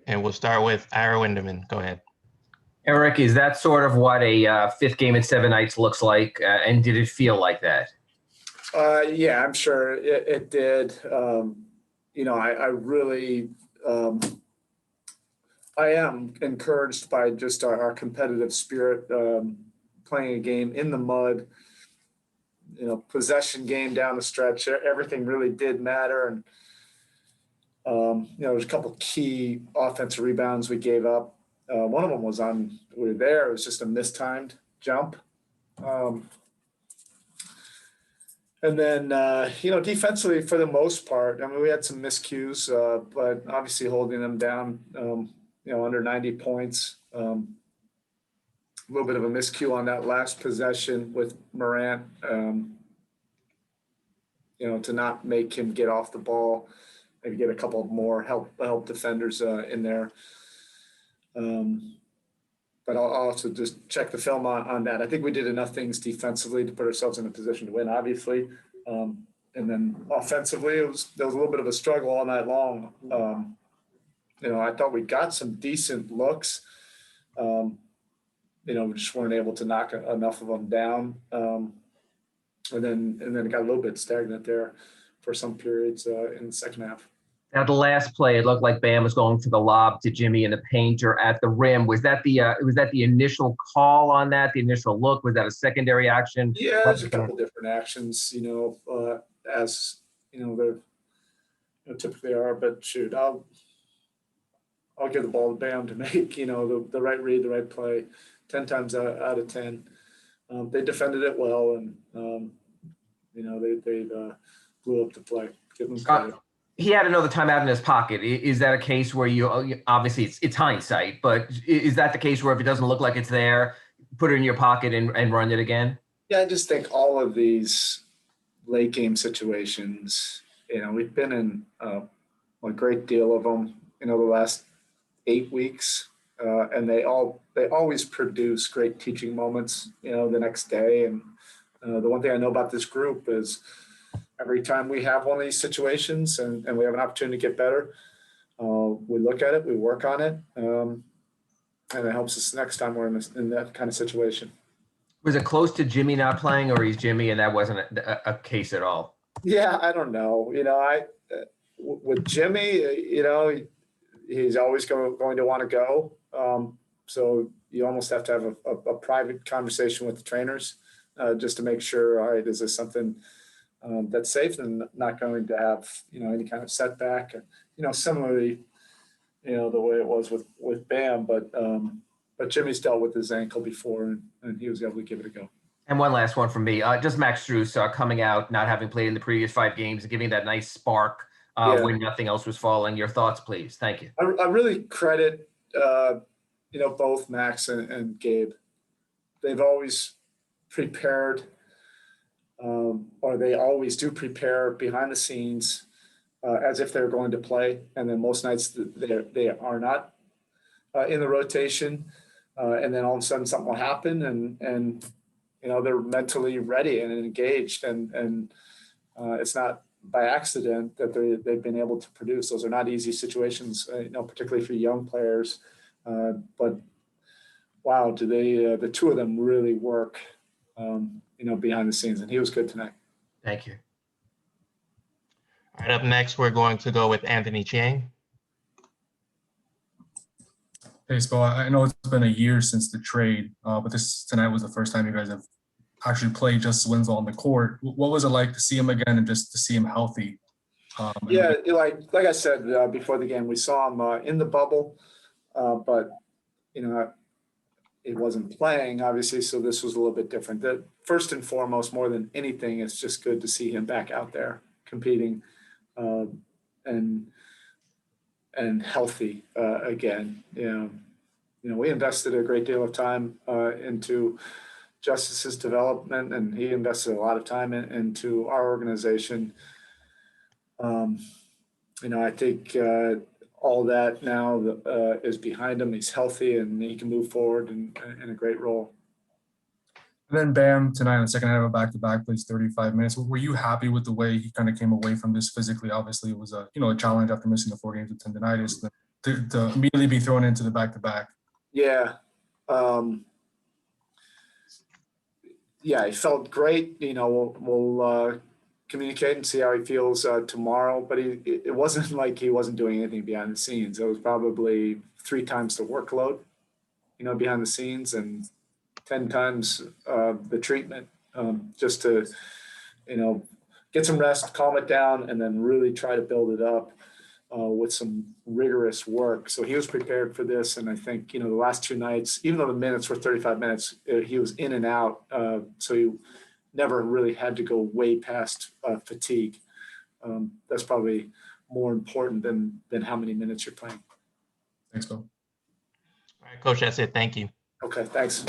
And we'll start with Ira Winderman. Go ahead. Erik, is that sort of what a fifth game in 7 nights looks like? And did it feel like that? Yeah, I'm sure it did. I really, I am encouraged by just our competitive spirit, playing a game in the mud, possession game down the stretch. Everything really did matter. And, there's a couple key offensive rebounds we gave up. One of them was we were there. It was just a mistimed jump. And then, defensively, for the most part, I mean, we had some miscues, but obviously holding them down, under 90 points. A little bit of a miscue on that last possession with Morant, to not make him get off the ball, maybe get a couple more help defenders in there. But I'll also just check the film on that. I think we did enough things defensively to put ourselves in a position to win, obviously. And then offensively, there was a little bit of a struggle all night long. I thought we got some decent looks. We just weren't able to knock enough of them down. And then it got a little bit stagnant there for some periods in the second half. Now, the last play, it looked like Bam was going for the lob to Jimmy in the paint or at the rim. Was that the initial call on that, the initial look? Was that a secondary action? Yeah, there's a couple different actions, as there typically are. But shoot, I'll give the ball to Bam to make the right read, the right play, 10 times out of 10. They defended it well, and they blew up the play. Give them credit. He had another timeout in his pocket. Is that a case where you obviously it's hindsight, but is that the case where if it doesn't look like it's there, put it in your pocket and run it again? Yeah, I just think all of these late game situations, we've been in a great deal of them, the last 8 weeks, and they always produce great teaching moments, the next day. And the one thing I know about this group is, every time we have one of these situations and we have an opportunity to get better, we look at it, we work on it, and it helps us next time we're in that kind of situation. Was it close to Jimmy not playing, or he's Jimmy and that wasn't a case at all? Yeah, I don't know. With Jimmy, he's always going to want to go. So you almost have to have a private conversation with the trainers just to make sure, all right, is this something that's safe and not going to have, any kind of setback, similarly, the way it was with Bam, but Jimmy's dealt with his ankle before and he was able to give it a go. And one last one from me, just Max Strus coming out, not having played in the previous 5 games, giving that nice spark when nothing else was falling. Your thoughts, please. Thank you. I really credit, both Max and Gabe. They've always prepared, or they always do prepare behind the scenes as if they're going to play. And then most nights they are not in the rotation. And then all of a sudden something will happen and they're mentally ready and engaged. And it's not by accident that they've been able to produce. Those are not easy situations, particularly for young players. But wow, do they, the two of them really work, behind the scenes, and he was good tonight. Thank you. All right, up next, we're going to go with Anthony Chiang. Hey, Spo, I know it's been a year since the trade, but tonight was the first time you guys have actually played Justice Winslow on the court. What was it like to see him again and just to see him healthy? Yeah, like I said before the game, we saw him in the bubble, but it wasn't playing, obviously, so this was a little bit different. That first and foremost, more than anything, it's just good to see him back out there competing and healthy again. We invested a great deal of time into Justice's development, and he invested a lot of time into our organization. I think all that now is behind him. He's healthy and he can move forward in a great role. And then Bam tonight in the second half of back-to-back plays 35 minutes. Were you happy with the way he kind of came away from this physically? Obviously, it was a challenge after missing the 4 games with tendonitis. to immediately be thrown into the back-to-back. Yeah. Yeah, he felt great. You know, we'll communicate and see how he feels tomorrow. But it wasn't like he wasn't doing anything behind the scenes. It was probably 3 times the workload, you know, behind the scenes, and 10 times the treatment, just to, you know, get some rest, calm it down, and then really try to build it up with some rigorous work. So he was prepared for this. And I think, you know, the last 2 nights, even though the minutes were 35 minutes, he was in and out. So he never really had to go way past fatigue. That's probably more important than how many minutes you're playing. Thanks, Bill. All right, Coach, that's it. Thank you. Okay, thanks.